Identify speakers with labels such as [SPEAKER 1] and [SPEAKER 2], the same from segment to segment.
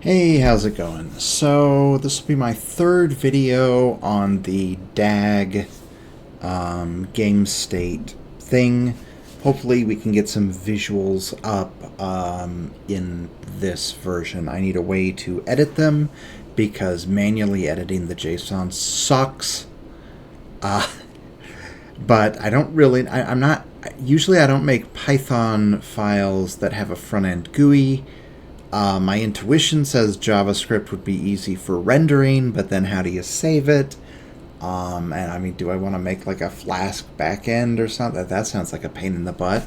[SPEAKER 1] Hey, how's it going? So this will be my third video on the DAG game state thing. Hopefully we can get some visuals up in this version. I need a way to edit them because manually editing the JSON sucks. But I don't really, I'm not, usually I don't make Python files that have a front-end GUI. My intuition says JavaScript would be easy for rendering, but then how do you save it? And I mean, do I want to make like a Flask backend or something? That sounds like a pain in the butt.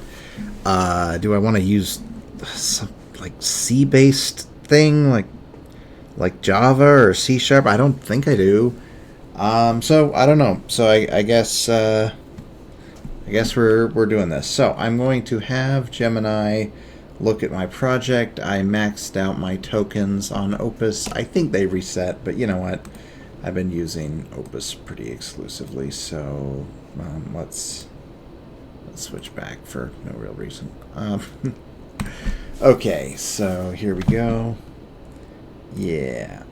[SPEAKER 1] Do I want to use some like C-based thing, like Java or C#? I don't think I do. So I don't know. So I guess we're doing this. So I'm going to have Gemini look at my project. I maxed out my tokens on Opus. I think they reset, but you know what? I've been using Opus pretty exclusively, so let's switch back for no real reason. Okay, so here we go. Yeah,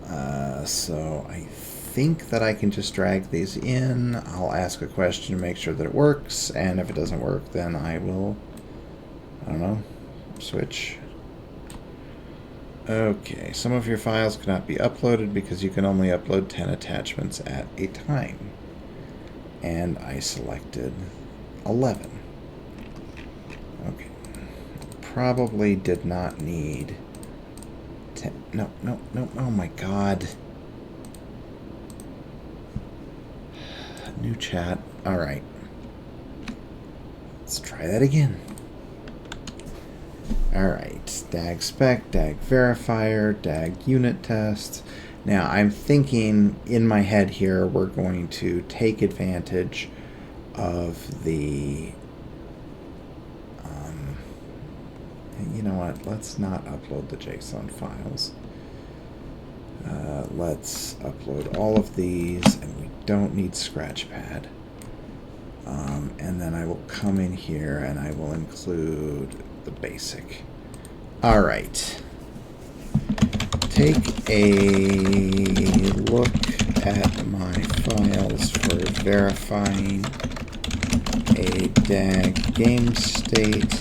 [SPEAKER 1] so I think that I can just drag these in. I'll ask a question to make sure that it works, and if it doesn't work, then I will, I don't know, switch. Okay, some of your files cannot be uploaded because you can only upload 10 attachments at a time. And I selected 11. Okay. Probably did not need 10. No, oh my god. New chat. Alright. Let's try that again. Alright, DAG spec, DAG verifier, DAG unit test. Now I'm thinking in my head here we're going to take advantage of the you know what, let's not upload the JSON files. Let's upload all of these, and we don't need Scratchpad. And then I will come in here and I will include the basic. All right. Take a look at my files for verifying a DAG game state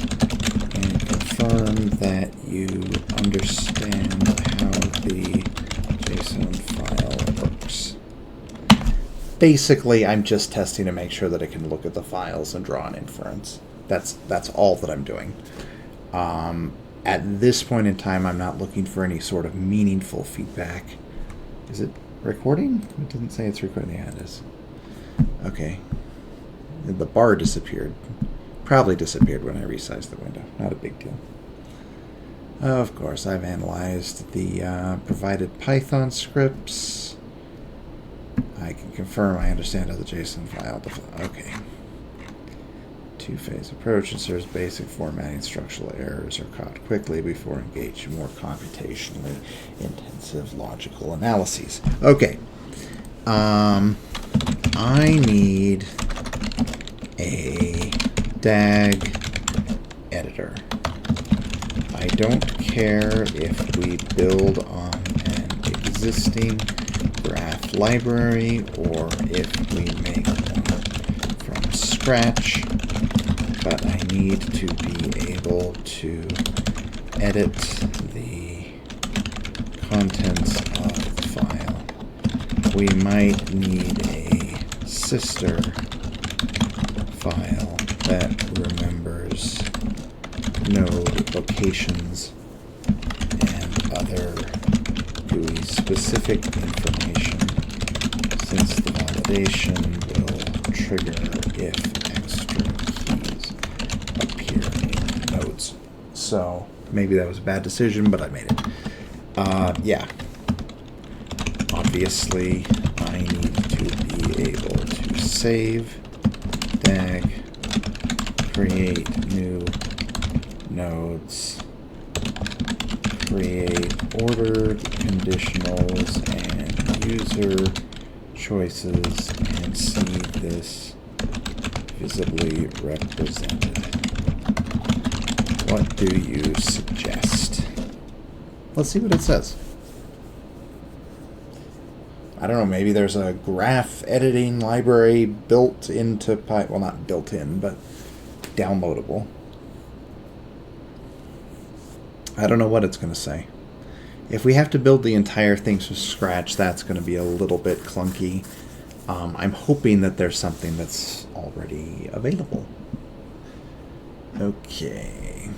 [SPEAKER 1] and confirm that you understand how the JSON file works. Basically, I'm just testing to make sure that I can look at the files and draw an inference. That's all that I'm doing. At this point in time, I'm not looking for any sort of meaningful feedback. Is it recording? It didn't say it's recording. Yeah, it is. Okay. The bar disappeared. Probably disappeared when I resized the window. Not a big deal. Of course, I've analyzed the provided Python scripts. I can confirm I understand how the JSON file. Okay. Two-phase approach ensures basic formatting structural errors are caught quickly before engaging in more computationally intensive logical analyses. Okay. I need a DAG editor. I don't care if we build on an existing graph library or if we make one from scratch. But I need to be able to edit the contents of the file. We might need a sister file that remembers node locations and other GUI-specific information, since the validation will trigger if so maybe that was a bad decision, but I made it. Yeah. Obviously, I need to be able to save, DAG, create new nodes, create ordered conditionals and user choices, and see this visibly represented. What do you suggest? Let's see what it says. I don't know, maybe there's a graph editing library built into well, not built in, but downloadable. I don't know what it's going to say. If we have to build the entire thing from scratch, that's going to be a little bit clunky. I'm hoping that there's something that's already available. Okay.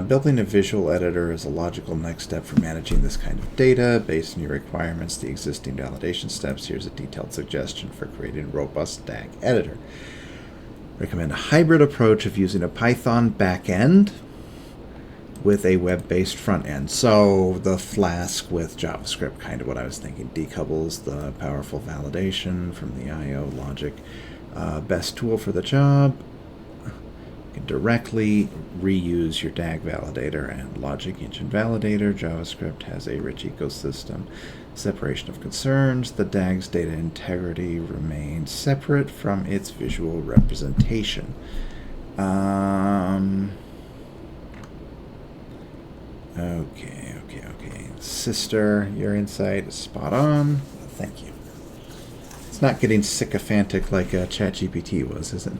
[SPEAKER 1] Building a visual editor is a logical next step for managing this kind of data. Based on your requirements, the existing validation steps, here's a detailed suggestion for creating a robust DAG editor. Recommend a hybrid approach of using a Python backend with a web-based front end. So the Flask with JavaScript, kind of what I was thinking. Decouples the powerful validation from the I/O logic. Best tool for the job. You can directly reuse your DAG validator and logic engine validator. JavaScript has a rich ecosystem. Separation of concerns. The DAG's data integrity remains separate from its visual representation. Okay. Sister, your insight is spot on. Thank you. It's not getting sycophantic like ChatGPT was, is it?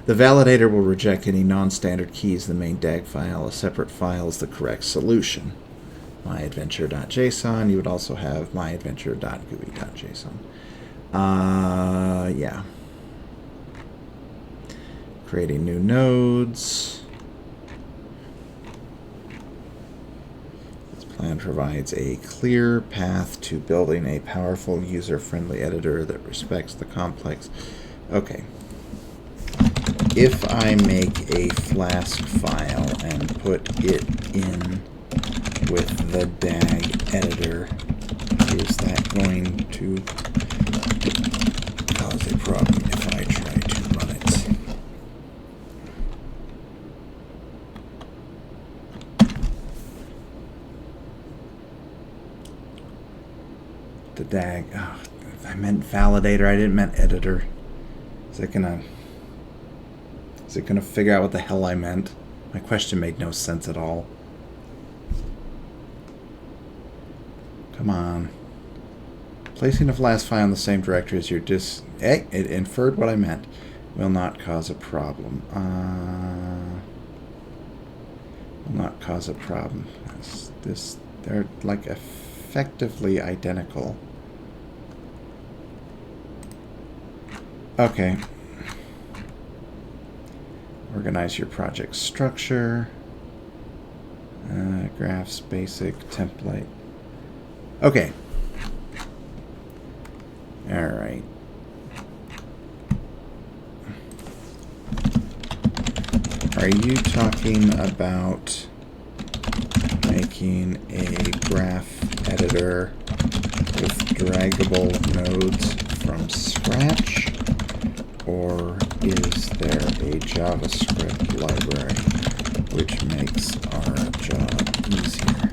[SPEAKER 1] The validator will reject any non-standard keys in the main DAG file. A separate file is the correct solution. myadventure.json. You would also have myadventure.gui.json. Yeah. Creating new nodes. This plan provides a clear path to building a powerful, user-friendly editor that respects the complex. Okay. If I make a Flask file and put it in with the DAG editor, is that going to cause a problem if I try to run it? The DAG, oh, I meant validator, I didn't meant editor. Is it gonna figure out what the hell I meant? My question made no sense at all. Come on. Placing a Flask file in the same directory as your disk. Hey, it inferred what I meant. Will not cause a problem. Will not cause a problem. They're like effectively identical. Okay. Organize your project structure. Graphs, basic, template. Okay. All right. Are you talking about making a graph editor with draggable nodes from scratch? Or is there a JavaScript library which makes our job easier?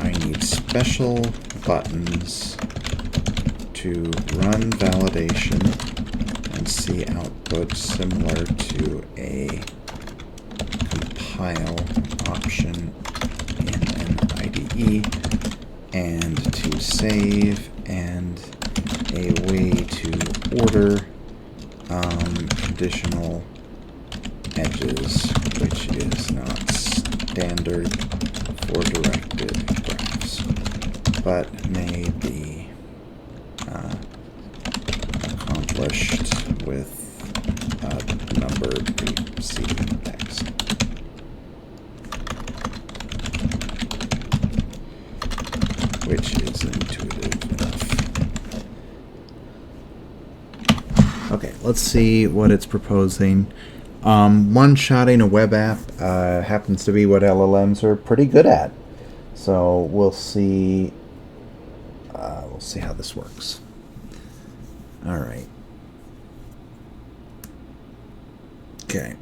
[SPEAKER 1] I need special buttons to run validation and see output similar to a compile option in an IDE, and to save, and a way to order conditional edges, which is not standard for directed graphs, but may be accomplished with numbered preceding text. Which is intuitive enough. Okay, let's see what it's proposing. One-shotting a web app happens to be what LLMs are pretty good at. So we'll see. We'll see how this works. All right. Okay.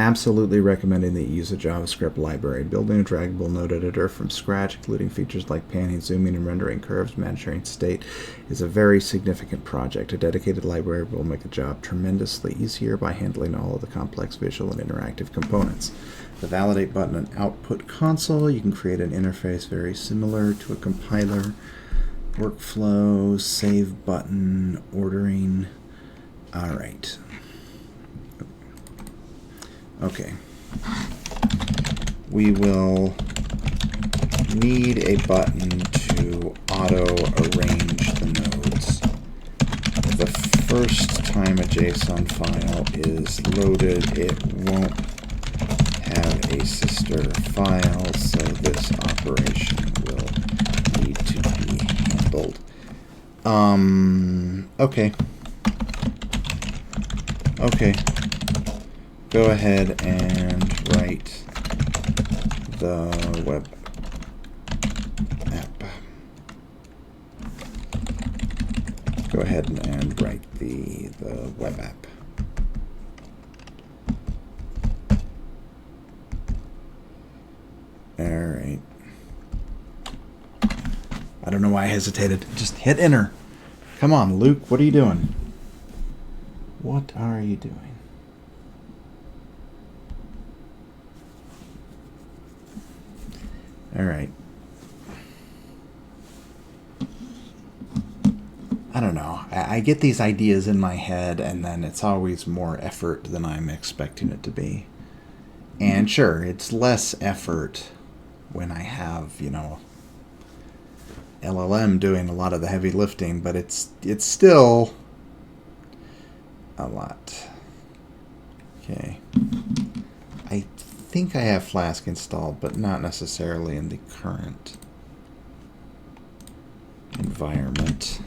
[SPEAKER 1] absolutely recommending that you use a JavaScript library. Building a draggable node editor from scratch, including features like panning, zooming, and rendering curves, managing state, is a very significant project. A dedicated library will make the job tremendously easier by handling all of the complex visual and interactive components. The validate button and output console, you can create an interface very similar to a compiler. Workflow, save button, ordering. All right. Okay. We will need a button to auto-arrange the nodes. The first time a JSON file is loaded, it won't have a sister file, so this operation will need to be handled. Okay. Okay. Go ahead and write the web app. Go ahead and write the web app. All right. I don't know why I hesitated. Just hit enter. Come on, Luke. What are you doing? What are you doing? All right. I don't know. I get these ideas in my head, and then it's always more effort than I'm expecting it to be. And sure, it's less effort when I have, you know, LLM doing a lot of the heavy lifting, but it's still a lot. Okay. I think I have Flask installed, but not necessarily in the current environment.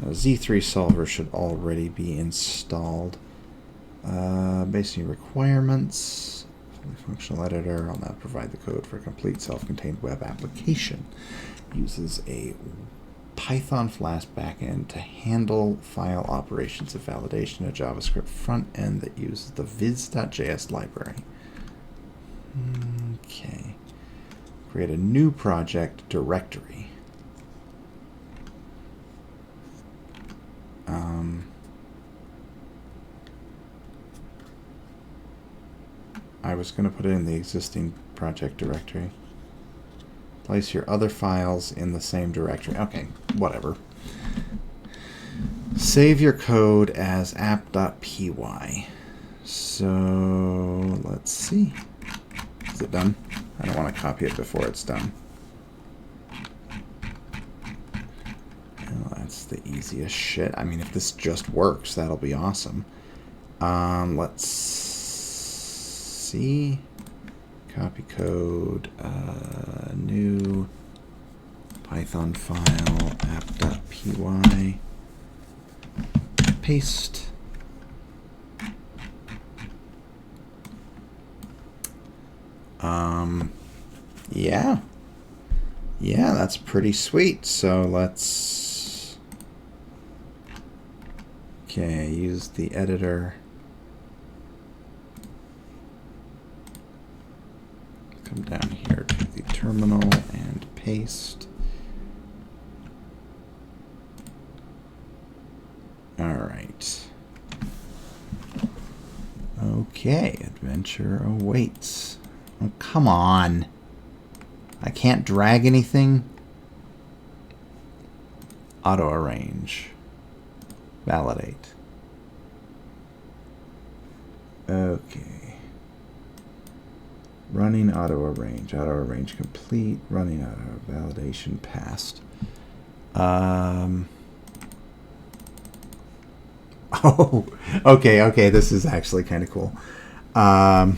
[SPEAKER 1] Z3 Solver should already be installed. Basic requirements. Functional editor. I'll now provide the code for a complete self-contained web application. Uses a Python Flask backend to handle file operations and validation, a JavaScript front end that uses the viz.js library. Okay. Create a new project directory. I was going to put it in the existing project directory. Place your other files in the same directory. Okay, whatever. Save your code as app.py. So let's see. Is it done? I don't want to copy it before it's done. Well, that's the easiest shit. I mean, if this just works, that'll be awesome. Let's see. Copy code, new Python file, app.py, paste. Yeah, that's pretty sweet. So let's, okay, use the editor. Come down here to the terminal and paste. All right. Okay, adventure awaits. Oh, come on. I can't drag anything. Auto arrange. Validate. Okay. Running auto arrange complete, running auto validation passed. Oh, okay, this is actually kind of cool. All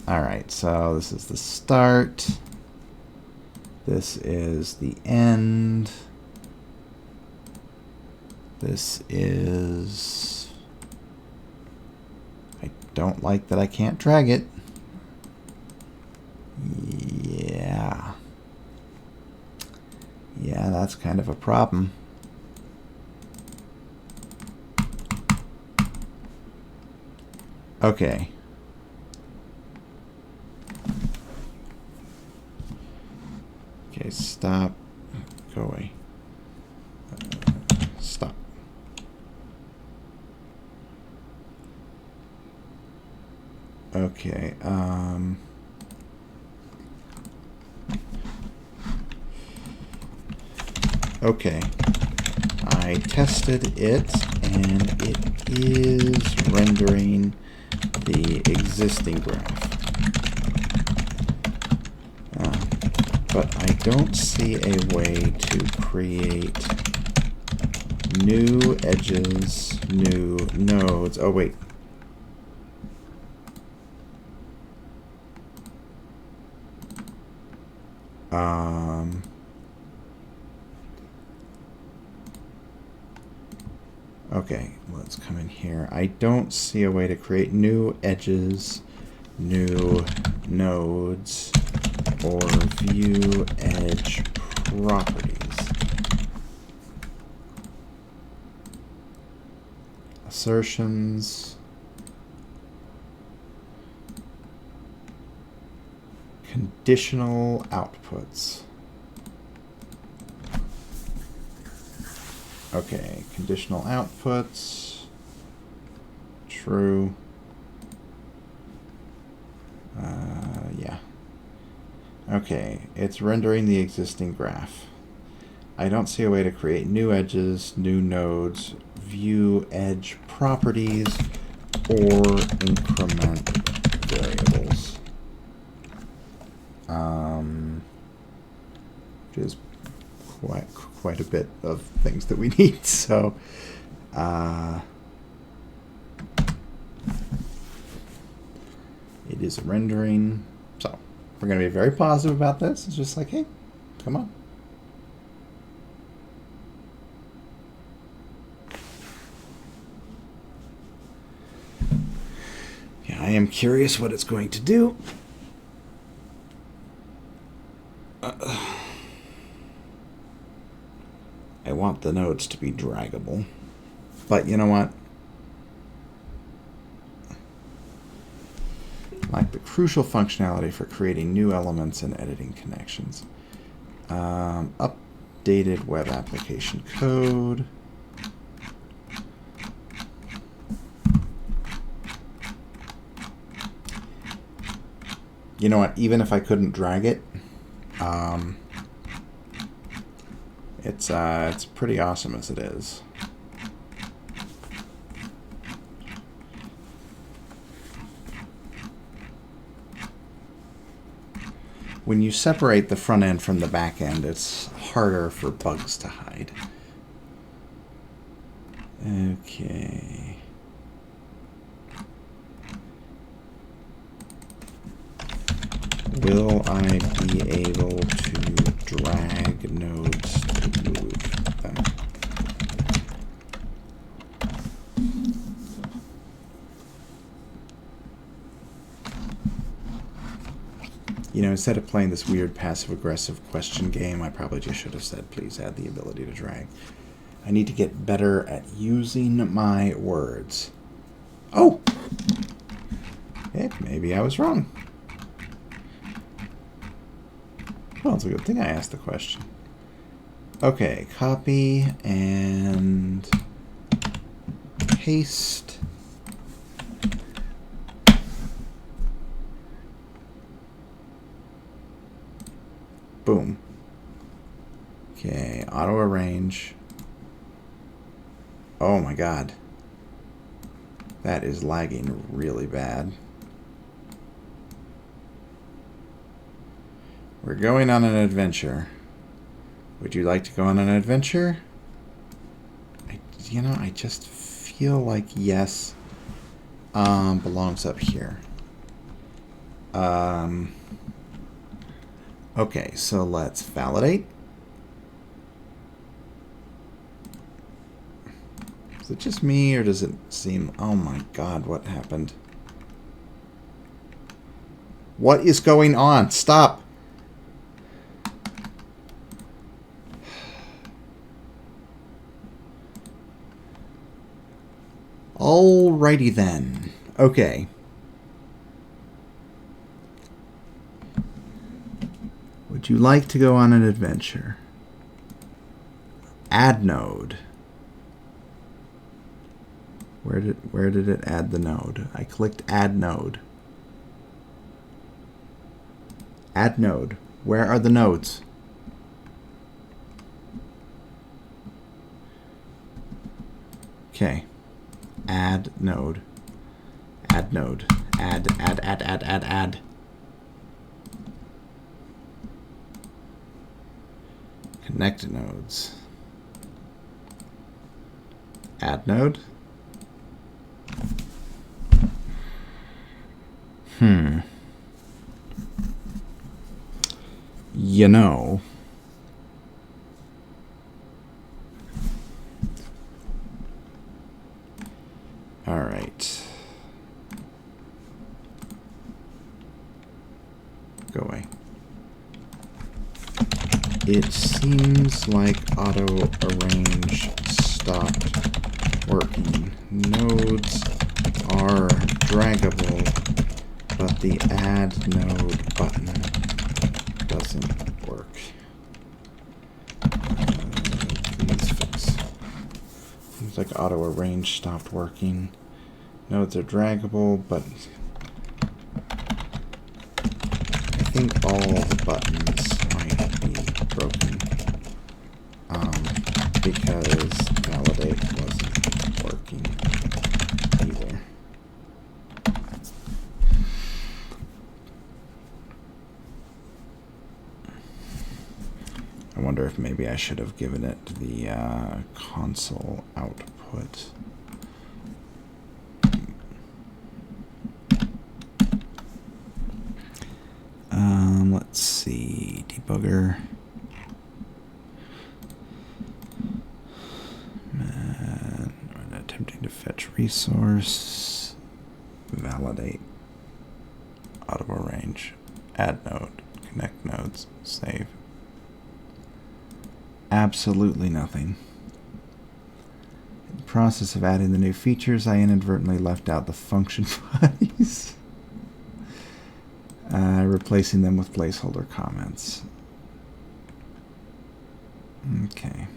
[SPEAKER 1] right, so this is the start. This is the end. This is, I don't like that I can't drag it. Yeah, that's kind of a problem. Okay. Okay, stop. Go away. Stop. Okay, okay. I tested it, and it is rendering the existing graph. But I don't see a way to create new edges, new nodes. Oh, wait. Okay, let's come in here. I don't see a way to create new edges, new nodes, or view edge properties. Assertions. Conditional outputs. Okay, conditional outputs. True. Yeah. Okay, it's rendering the existing graph. I don't see a way to create new edges, new nodes, view edge properties, or increment variables. Which is quite a bit of things that we need. So, it is rendering. So, we're going to be very positive about this. It's just like, hey, come on. Yeah, I am curious what it's going to do. I want the nodes to be draggable. But you know what? Like the crucial functionality for creating new elements and editing connections. Updated web application code. You know what? Even if I couldn't drag it, it's pretty awesome as it is. When you separate the front end from the back end, it's harder for bugs to hide. Okay. Will I be able to drag nodes to move them? You know, instead of playing this weird passive-aggressive question game, I probably just should have said, please add the ability to drag. I need to get better at using my words. Oh! Maybe I was wrong. Well, it's a good thing I asked the question. Okay, copy and paste. Boom. Okay, auto arrange. Oh my god. That is lagging really bad. We're going on an adventure. Would you like to go on an adventure? I just feel like yes belongs up here. Okay, so let's validate. Is it just me, or does it seem... Oh my god, what happened? What is going on? Stop! Alrighty then. Okay. Would you like to go on an adventure? Add node. Where did it add the node? I clicked add node. Add node. Where are the nodes? Okay. Add node. Add node. Add. Connect nodes. Add node. You know. All right. Go away. It seems like auto arrange stopped working. Nodes are draggable, but the add node button doesn't work. Please fix. Seems like auto arrange stopped working. Nodes are draggable, but I think all the buttons might be broken because validate wasn't working either. I wonder if maybe I should have given it the console output. Let's see, debugger. Attempting to fetch resource, validate, auto arrange, add node, connect nodes, save. Absolutely nothing. In the process of adding the new features, I inadvertently left out the function bodies. Replacing them with placeholder comments. Okay.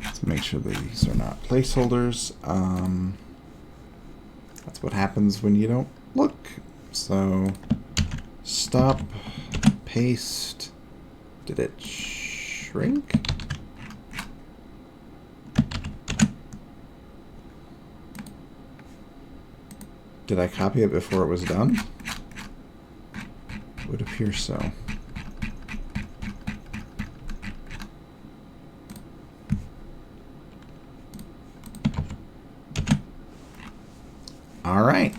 [SPEAKER 1] Let's make sure these are not placeholders. That's what happens when you don't look. So, stop, paste. Did it shrink? Did I copy it before it was done? It would appear so. All right.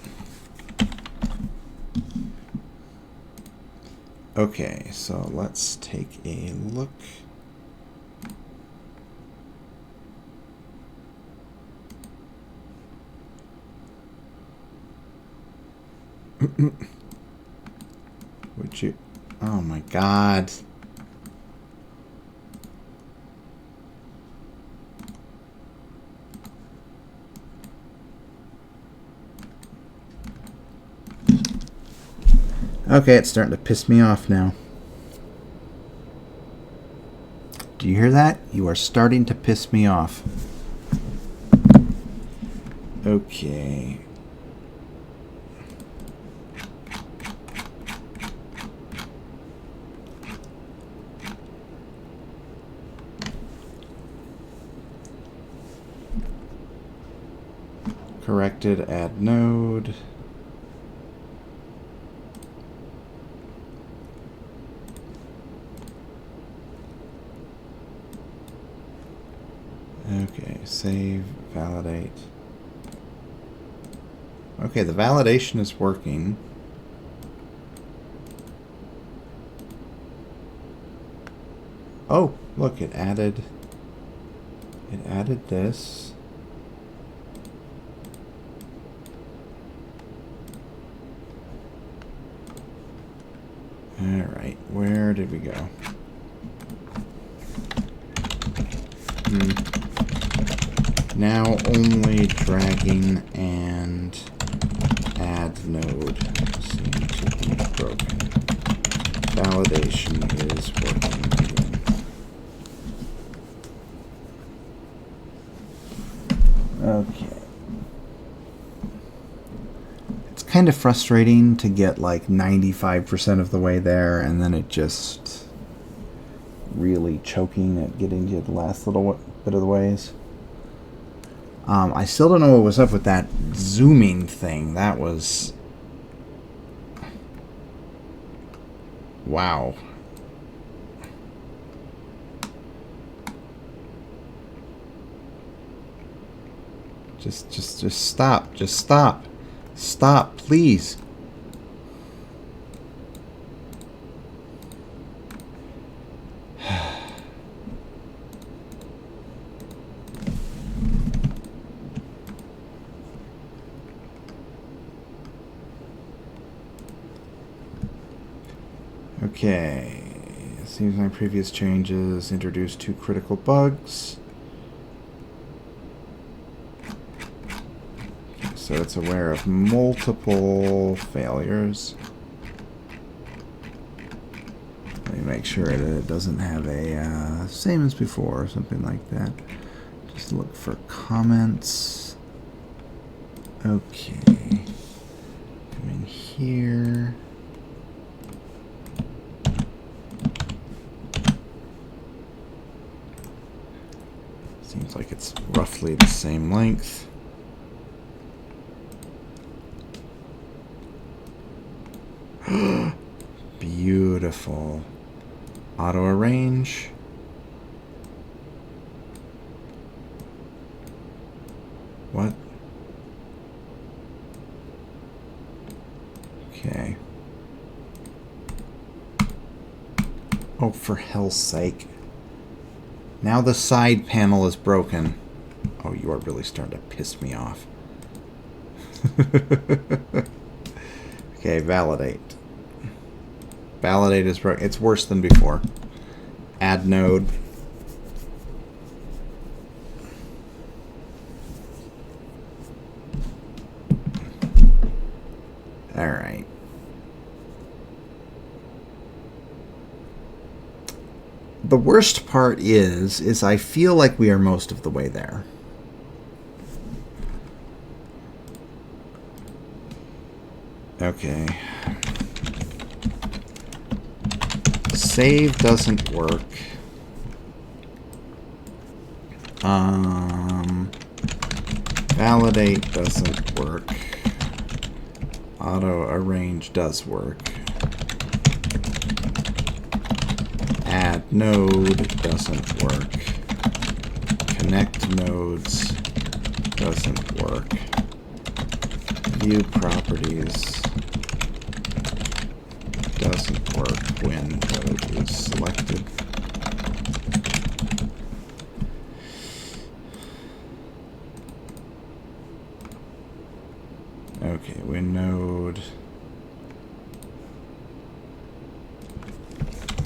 [SPEAKER 1] Okay, so let's take a look. Would you? Oh my God. Okay, it's starting to piss me off now. Do you hear that? You are starting to piss me off. Okay. Corrected, add node. Okay, save, validate. Okay, the validation is working. Oh, look, it added this. All right, where did we go? Now only dragging and add node seem to be broken. Validation is working again. Okay. It's kind of frustrating to get like 95% of the way there and then it just really choking at getting to the last little bit of the ways. I still don't know what was up with that zooming thing. That was... wow. Just stop. Just stop. Stop, please. Okay, seems my previous changes introduced 2 critical bugs. So it's aware of multiple failures. Let me make sure that it doesn't have a same as before or something like that. Just look for comments. Okay, come in here. Seems like it's roughly the same length. Beautiful. Auto arrange. What? Okay. Oh, for hell's sake. Now the side panel is broken. Oh, you are really starting to piss me off. Okay, validate. Validate is broken. It's worse than before. Add node. All right. The worst part is I feel like we are most of the way there. Okay. Save doesn't work. Validate doesn't work. Auto arrange does work. Add node doesn't work. Connect nodes doesn't work. View properties doesn't work when node is selected. Okay, when node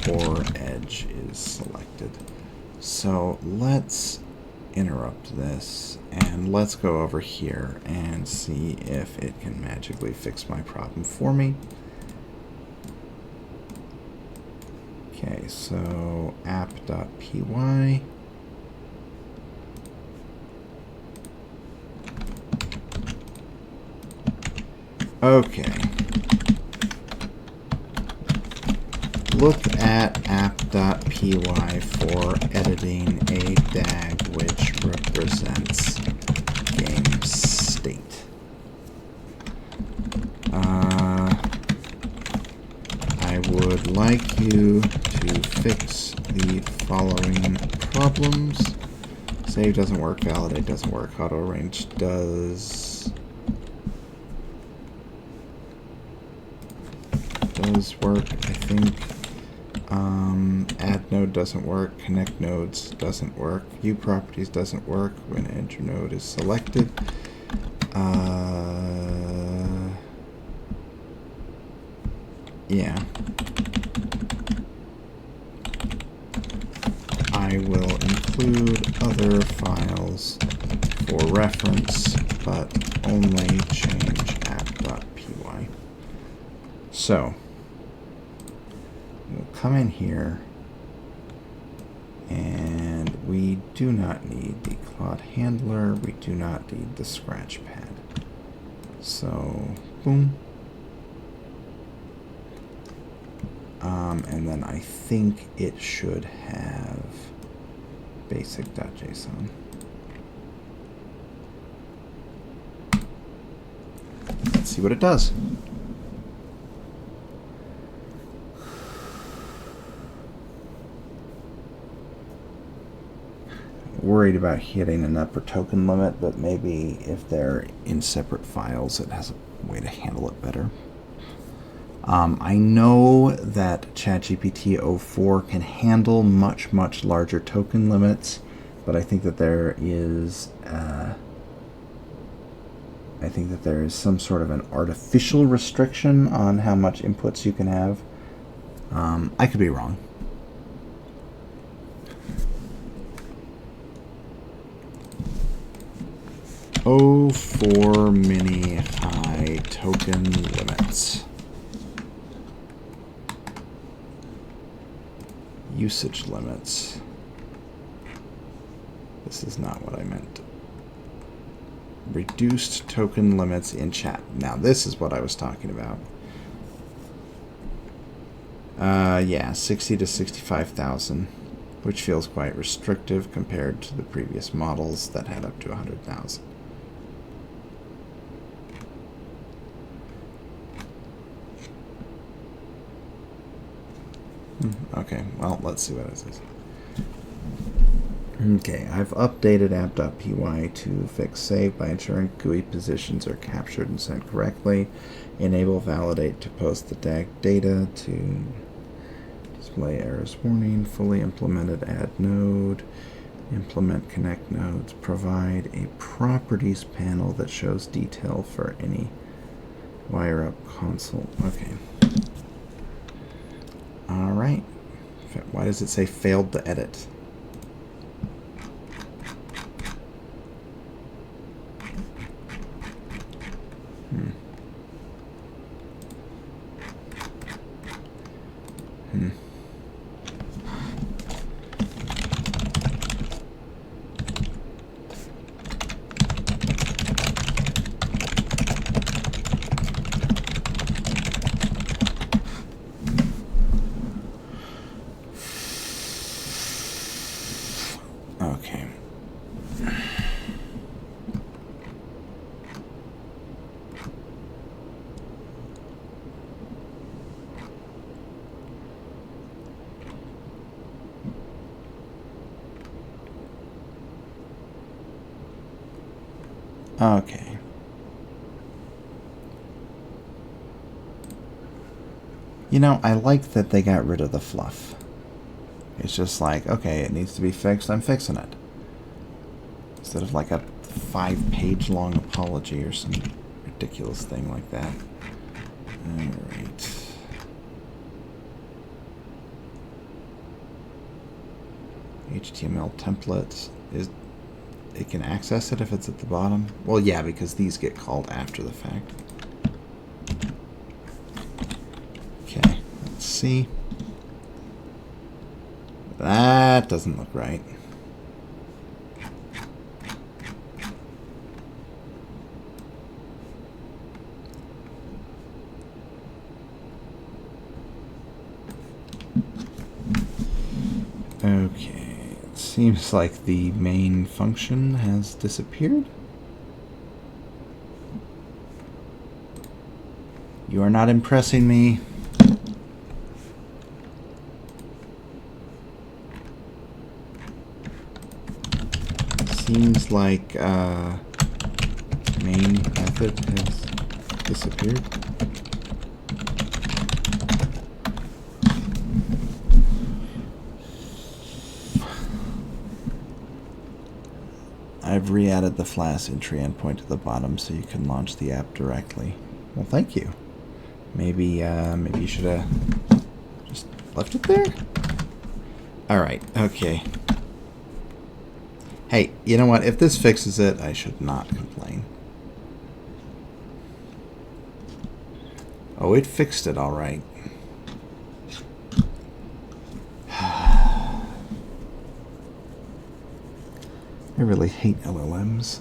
[SPEAKER 1] or edge is selected. So let's interrupt this and let's go over here and see if it can magically fix my problem for me. Okay, so app.py. Okay. Look at app.py for editing a DAG which represents game state. I would like you to fix the following problems. Save doesn't work, validate doesn't work, auto arrange does work, I think. Add node doesn't work, connect nodes doesn't work, view properties doesn't work when enter node is selected. Yeah. I will include other files for reference, but only change app.py. So we'll come in here, and we do not need the Claude handler. We do not need the scratch pad. So boom. And then I think it should have basic.json. Let's see what it does. Worried about hitting an upper token limit, but maybe if they're in separate files, it has a way to handle it better. I know that ChatGPT 04 can handle much, much larger token limits, but I think that there is some sort of an artificial restriction on how much inputs you can have. I could be wrong. O4 mini high token limits. Usage limits. This is not what I meant. Reduced token limits in chat. Now this is what I was talking about. Yeah, 60 to 65,000, which feels quite restrictive compared to the previous models that had up to 100,000. Okay, well, let's see what it says. Okay, I've updated app.py to fix save by ensuring GUI positions are captured and sent correctly. Enable validate to post the DAG data to display errors warning. Fully implemented add node. Implement connect nodes. Provide a properties panel that shows detail for any wire up console. Okay. All right. Why does it say failed to edit? Okay. You know, I like that they got rid of the fluff. It's just like, okay, it needs to be fixed, I'm fixing it. Instead of like a 5-page long apology or some ridiculous thing like that. Alright. HTML templates is... It can access it if it's at the bottom? Well, yeah, because these get called after the fact. Okay, let's see. That doesn't look right. Okay. Seems like the main function has disappeared. You are not impressing me. Seems like main method has disappeared. I've re-added the Flask entry endpoint to the bottom so you can launch the app directly. Well, thank you. Maybe you should have just left it there? Alright, okay. Hey, you know what? If this fixes it, I should not complain. Oh, it fixed it all right. I really hate LLMs.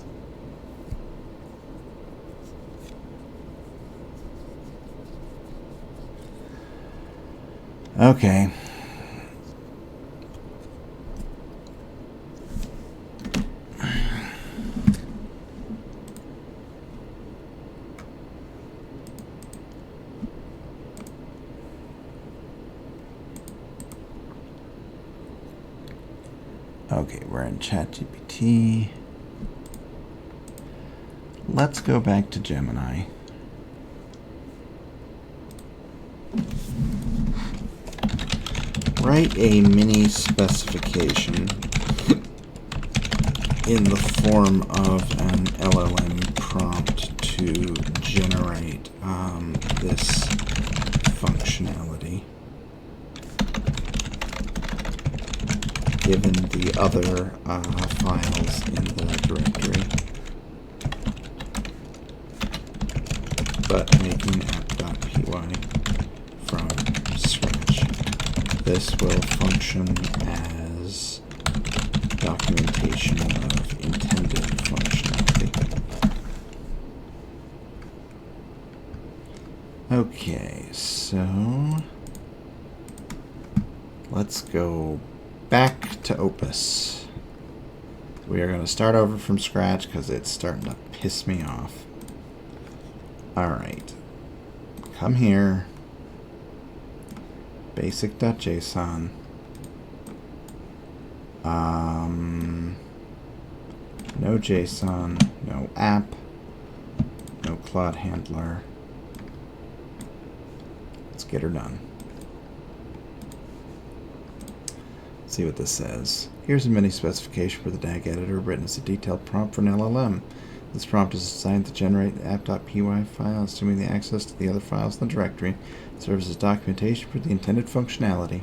[SPEAKER 1] Okay. Okay, we're in ChatGPT. Let's go back to Gemini. Write a mini specification in the form of an LLM prompt to generate this functionality, given the other files in the directory, but making app.py from scratch. This will function as documentation of intended functionality. Okay, so let's go back to Opus. We are going to start over from scratch because it's starting to piss me off. Alright, come here. Basic.json. No JSON, no app, no Claude handler. Let's get her done. Let's see what this says. Here's a mini specification for the DAG editor written as a detailed prompt for an LLM. This prompt is designed to generate the app.py file, assuming the access to the other files in the directory. It serves as documentation for the intended functionality.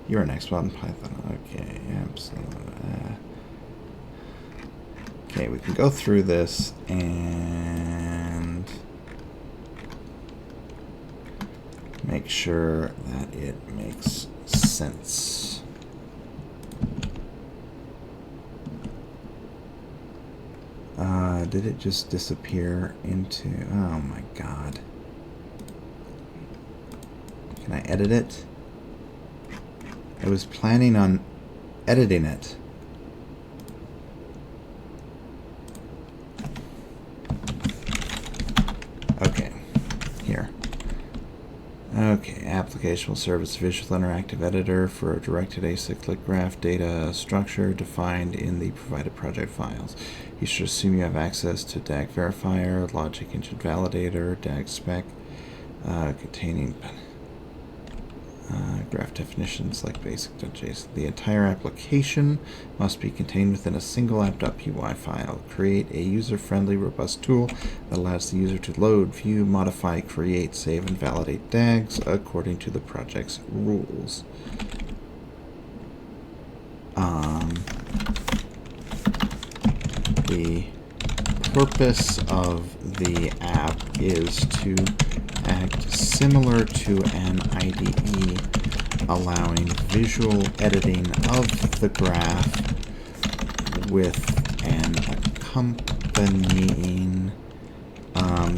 [SPEAKER 1] You're an expert in Python. Okay, absolutely. Okay, we can go through this and make sure that it makes sense. Did it just disappear into... Oh my god. Can I edit it? I was planning on editing it. Okay, here. Okay, application will serve as a visual interactive editor for a directed acyclic graph data structure defined in the provided project files. You should assume you have access to DAG verifier, logic engine validator, DAG spec, containing graph definitions like basic.json. The entire application must be contained within a single app.py file. Create a user-friendly, robust tool that allows the user to load, view, modify, create, save, and validate DAGs according to the project's rules. The purpose of the app is to act similar to an IDE, allowing visual editing of the graph with an accompanying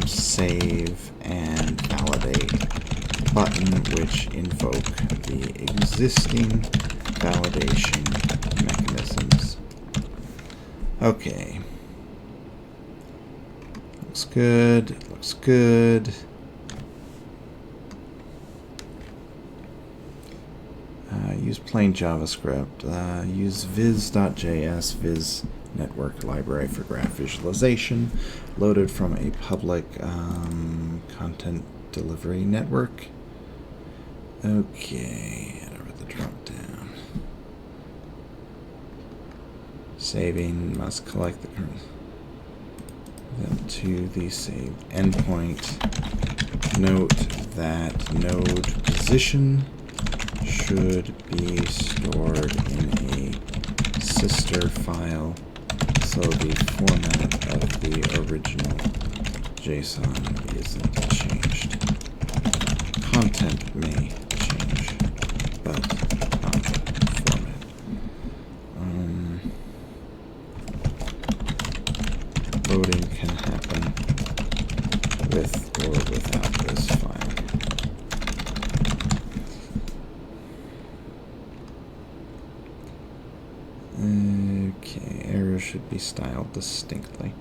[SPEAKER 1] save and validate button, which invoke the existing validation mechanisms. Okay. Looks good. Looks good. Use plain JavaScript. Use viz.js, viz network library for graph visualization, loaded from a public content delivery network. Okay, over the drop down. Saving must collect the current to the saved endpoint. Note that node position should be stored in a sister file So the format of the original JSON isn't changed. Content may change, but not format. Loading can happen with or without this file. Okay, error should be styled distinctly.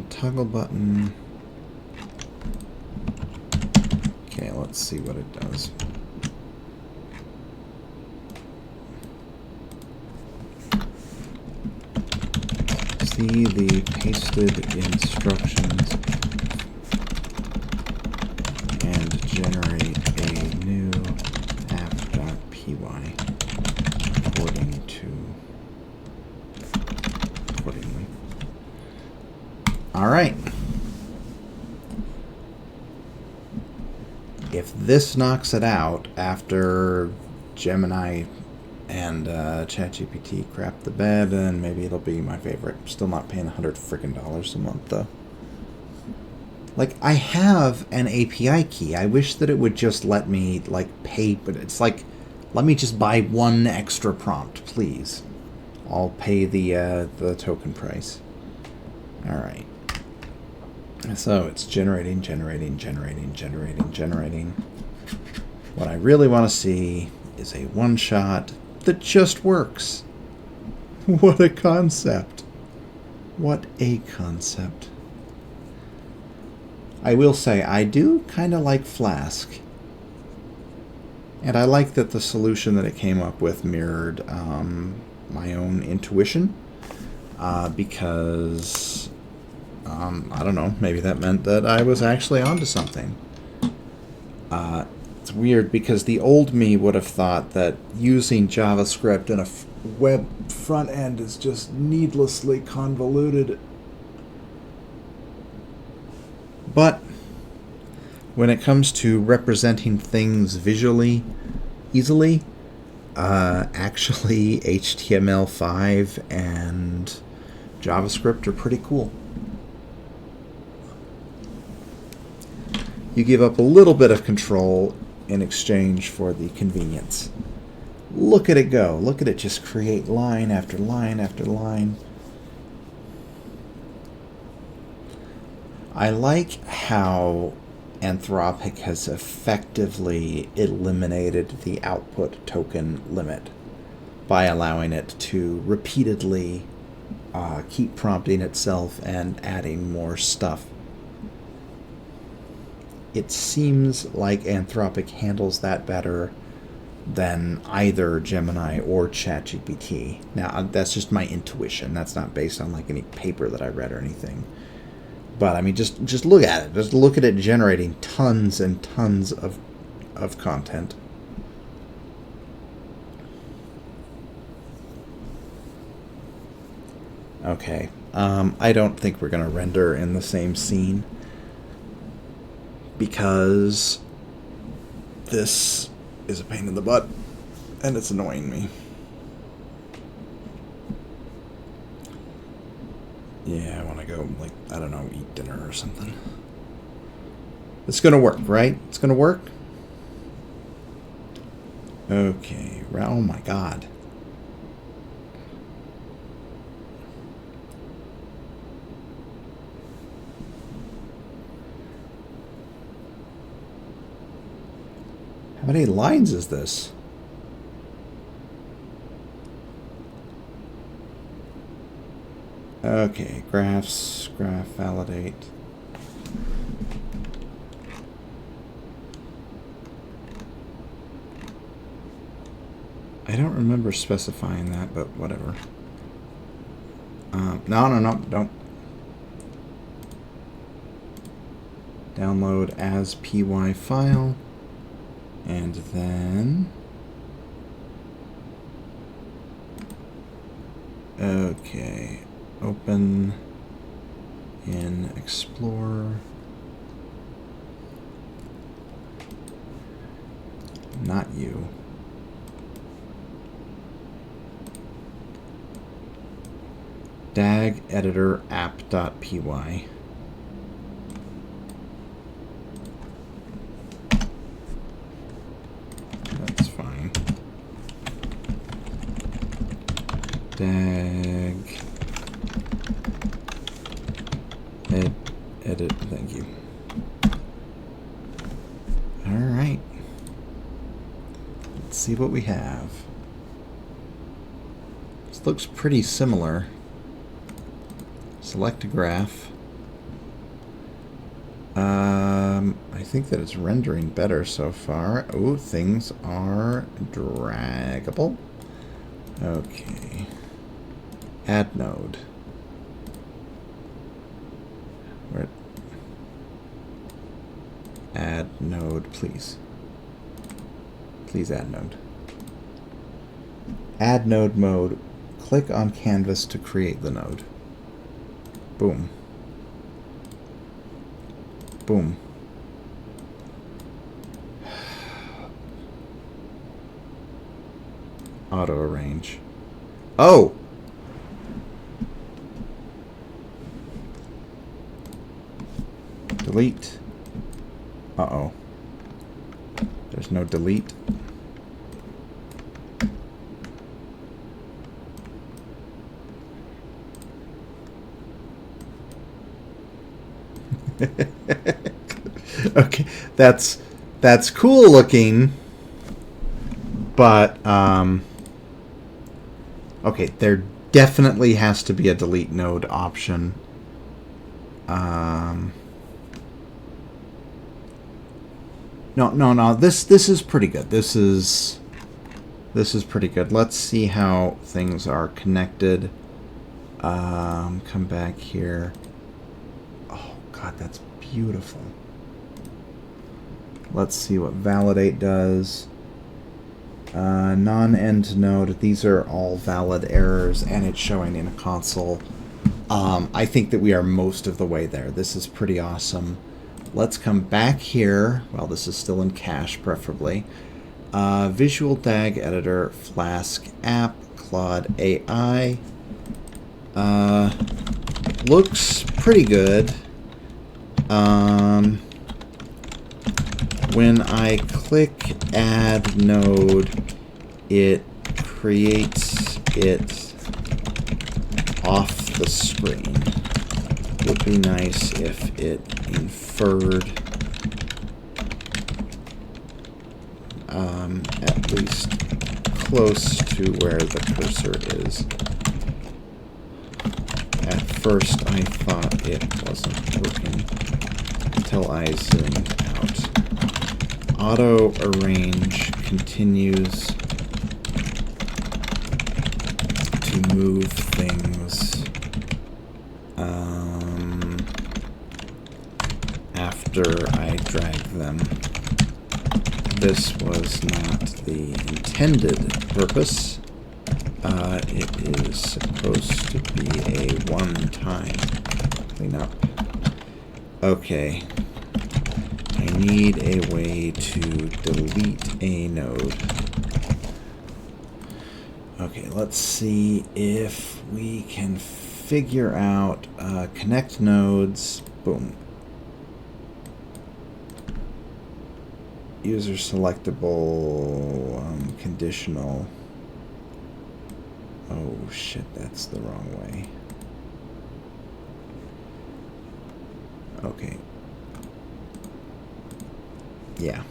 [SPEAKER 1] Toggle button. Okay, let's see what it does. See the pasted instructions and generate a new app.py accordingly. All right. If this knocks it out after Gemini and ChatGPT crap the bed, then maybe it'll be my favorite. Still not paying $100 freaking a month though. Like, I have an API key. I wish that it would just let me like pay, but it's like, let me just buy one extra prompt, please. I'll pay the token price. All right. So it's generating. What I really want to see is a one-shot that just works. What a concept. What a concept. I will say, I do kind of like Flask. And I like that the solution that it came up with mirrored my own intuition. Because, I don't know, maybe that meant that I was actually onto something. It's weird because the old me would have thought that using JavaScript in a web front end is just needlessly convoluted. But when it comes to representing things visually easily, actually HTML5 and JavaScript are pretty cool. You give up a little bit of control in exchange for the convenience. Look at it go. Look at it just create line after line after line. I like how Anthropic has effectively eliminated the output token limit by allowing it to repeatedly keep prompting itself and adding more stuff. It seems like Anthropic handles that better than either Gemini or ChatGPT. Now, that's just my intuition. That's not based on like any paper that I read or anything. But I mean, just look at it. Just look at it generating tons and tons of content. Okay. I don't think we're going to render in the same scene, because this is a pain in the butt and it's annoying me. Yeah, I want to go, like, I don't know, eat dinner or something. It's going to work, right? It's going to work? Okay. Oh my god. How many lines is this? Okay, graph validate. I don't remember specifying that, but whatever. No, don't. Download as py file, and then okay, open in Explorer. Not you. dag editor app.py. That's fine. Dag edit, thank you. All right. Let's see what we have. This looks pretty similar. Select a graph. I think that it's rendering better so far. Oh, things are draggable. Okay. Add node. Where? Add node, please. Please add node. Add node mode. Click on canvas to create the node. Boom. Boom. Auto arrange. Oh! Delete. Uh-oh. There's no delete. Okay, that's cool looking, but okay, there definitely has to be a delete node option. No. This is pretty good. This is pretty good. Let's see how things are connected. Come back here. Oh God, that's beautiful. Let's see what validate does. Non-end node. These are all valid errors, and it's showing in a console. I think that we are most of the way there. This is pretty awesome. Let's come back here. Well, this is still in cache, preferably. Visual DAG editor, Flask app, Claude AI. Looks pretty good. When I click add node, it creates it off the screen. Would be nice if it inferred at least close to where the cursor is. At first I thought it wasn't working until I zoomed out. Auto arrange continues to move things after I drag them. This was not the intended purpose. It is supposed to be a one-time cleanup. Okay. I need a way to delete a node. Okay, let's see if we can figure out connect nodes. Boom. User selectable, conditional. Oh shit, that's the wrong way. Okay. Yeah.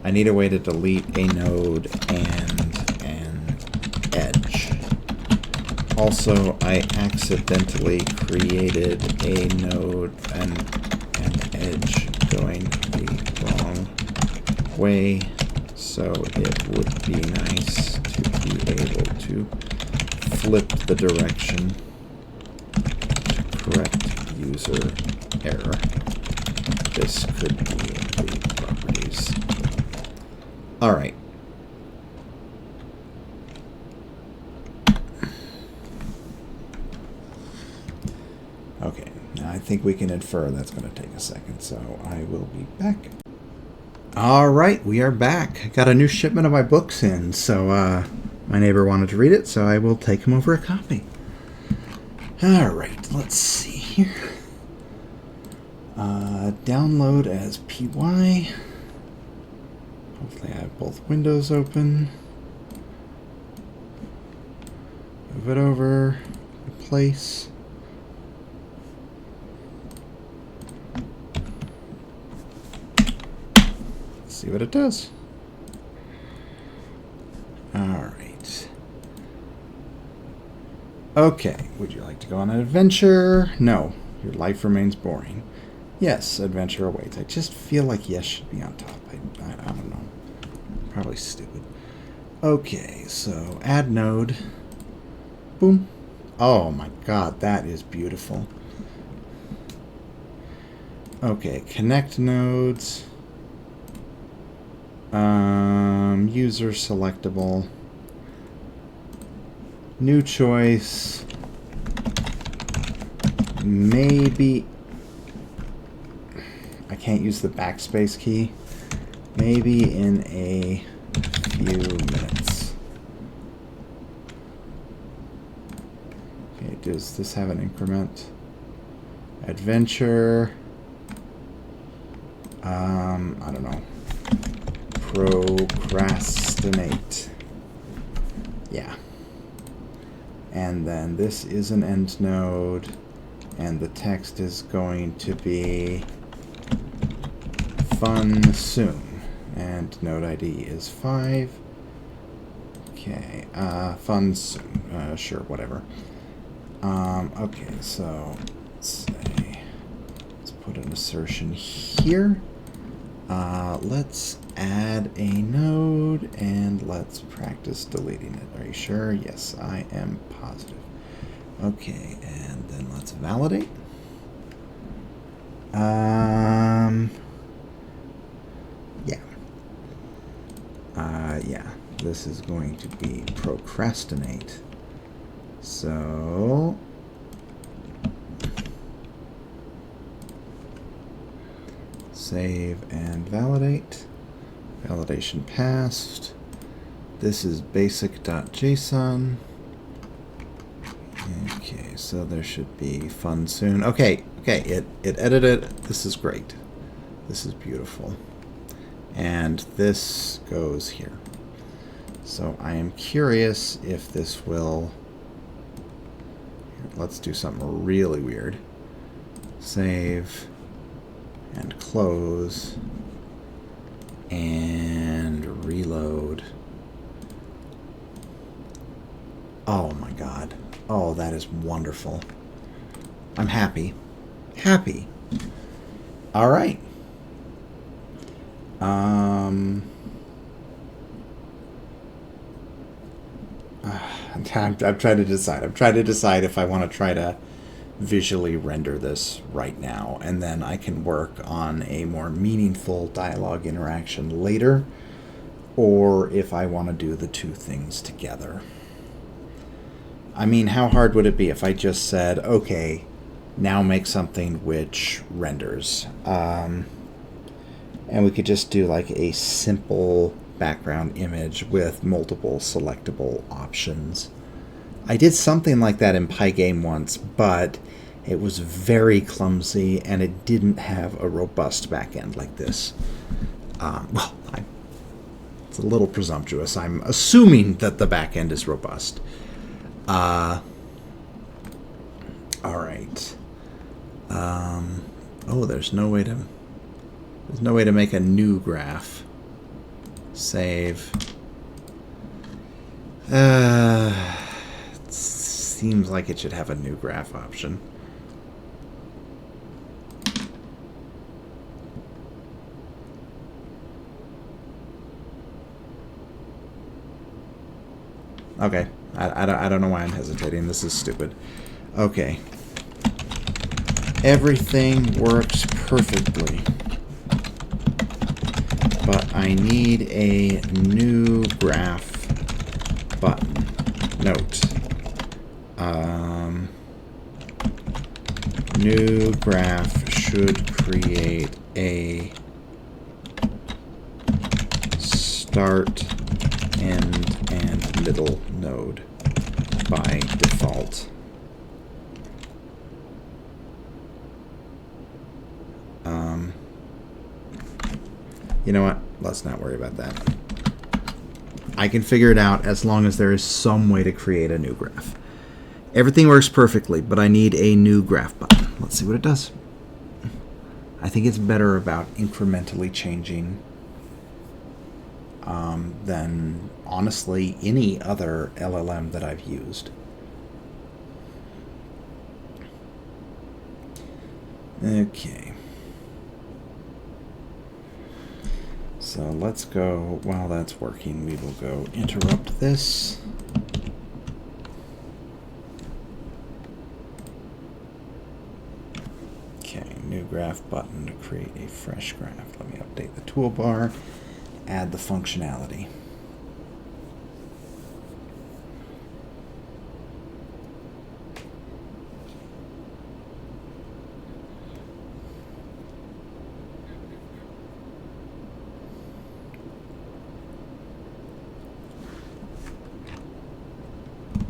[SPEAKER 1] I need a way to delete a node and an edge. Also, I accidentally created a node and an edge going the wrong way, so it would be nice to be able to flip the direction to correct user error. This could be the properties. All right. Okay, now I think we can infer that's going to take a second, so I will be back. All right, we are back. I got a new shipment of my books in, so my neighbor wanted to read it, so I will take him over a copy. All right, let's see here. Download as PY. Hopefully I have both windows open. Move it over, replace. Let's see what it does. All right. Okay, would you like to go on an adventure? No, your life remains boring. Yes, adventure awaits. I just feel like yes should be on top. I don't know. Probably stupid. Okay, so add node. Boom. Oh my god, that is beautiful. Okay, connect nodes. User selectable. New choice. Maybe I can't use the backspace key. Maybe in a few minutes. Okay, does this have an increment? Adventure. I don't know. Procrastinate. Yeah. And then this is an end node, and the text is going to be fun soon. And node ID is 5. Okay, fun soon. Sure, whatever. Okay, so let's put an assertion here. Let's add a node and let's practice deleting it. Are you sure? Yes, I am positive. Okay, and then let's validate. Yeah, this is going to be procrastinate. So save and validate. Validation passed. This is basic.json. Okay, so there should be fun soon. Okay, it edited it. This is great. This is beautiful. And this goes here. So I am curious if this will... Here, let's do something really weird. Save and close and reload. Oh my god. Oh, that is wonderful. I'm happy. Happy. All right. I'm trying to decide. I'm trying to decide if I want to try to visually render this right now, and then I can work on a more meaningful dialogue interaction later, or if I want to do the two things together. I mean, how hard would it be if I just said, okay, now make something which renders? And we could just do like a simple background image with multiple selectable options. I did something like that in Pygame once, but it was very clumsy and it didn't have a robust backend like this. It's a little presumptuous. I'm assuming that the backend is robust. All right. Oh, there's no way to make a new graph. Save. It seems like it should have a new graph option. Okay. I don't know why I'm hesitating. This is stupid. Okay. Everything works perfectly. But I need a new graph button. Note. New graph should create a start, end, and middle node by default. You know what? Let's not worry about that. I can figure it out as long as there is some way to create a new graph. Everything works perfectly, but I need a new graph button. Let's see what it does. I think it's better about incrementally changing than, honestly, any other LLM that I've used. Okay. So let's go, while that's working, we will go interrupt this. Okay, new graph button to create a fresh graph. Let me update the toolbar, add the functionality.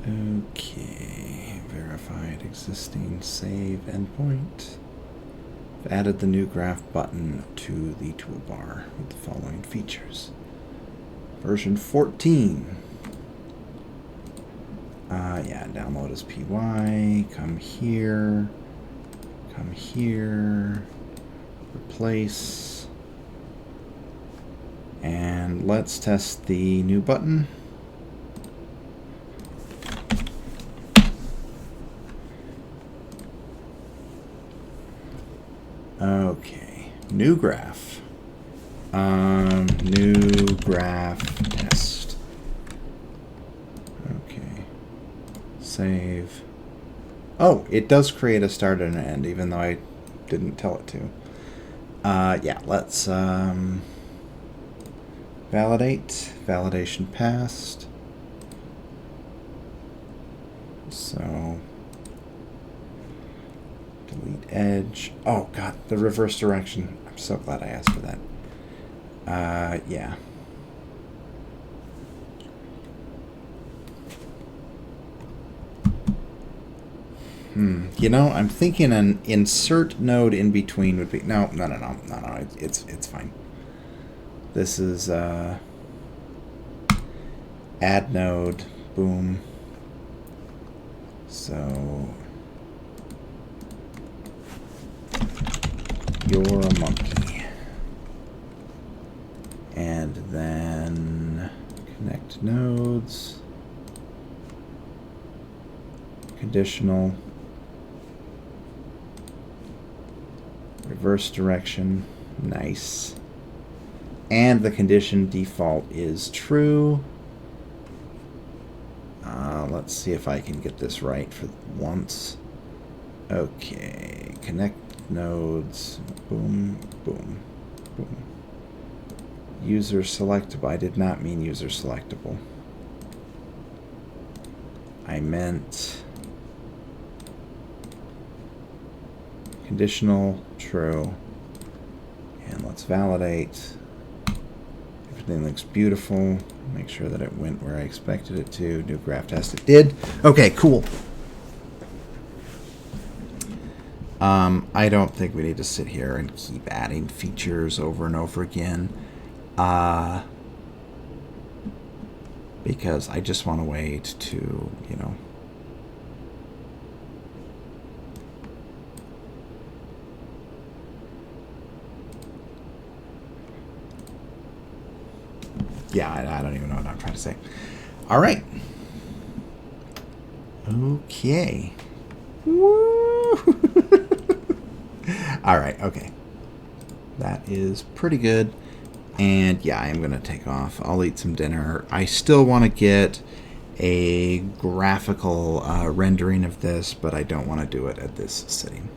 [SPEAKER 1] Okay, verified existing save endpoint. I've added the new graph button to the toolbar with the following features. Version 14. Yeah, download as PY, come here, replace, and let's test the new button. Okay, new graph. New graph test. Okay, save. Oh, it does create a start and an end, even though I didn't tell it to. Yeah, let's validate. Validation passed. So delete edge. Oh god, the reverse direction. I'm so glad I asked for that. Yeah. You know, I'm thinking an insert node in between would be no. It's fine. This is add node. Boom. So you're a monkey. And then connect nodes. Conditional. Reverse direction. Nice. And the condition default is true. Let's see if I can get this right for once. Okay. Connect nodes. Boom, boom, boom. User selectable. I did not mean user selectable. I meant conditional true. And let's validate. Everything looks beautiful. Make sure that it went where I expected it to. New graph test. It did. Okay, cool. I don't think we need to sit here and keep adding features over and over again. Because I just want to wait to, you know. Yeah, I don't even know what I'm trying to say. All right. Okay. Woo! All right, okay. That is pretty good. And yeah, I am going to take off. I'll eat some dinner. I still want to get a graphical rendering of this, but I don't want to do it at this sitting.